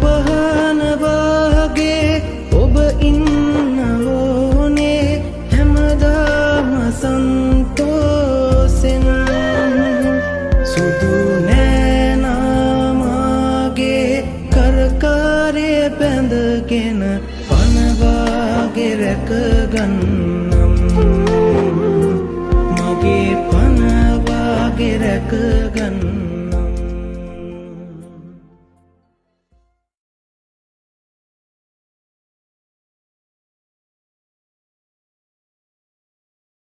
පහන වාගේ ඔබ ඉන්න ඕනේ හැමදාම සන්තෝසෙන් සුදු නෑනාමාගේ කරකාරය බැඳගෙන පනවාගේ රැකගන්න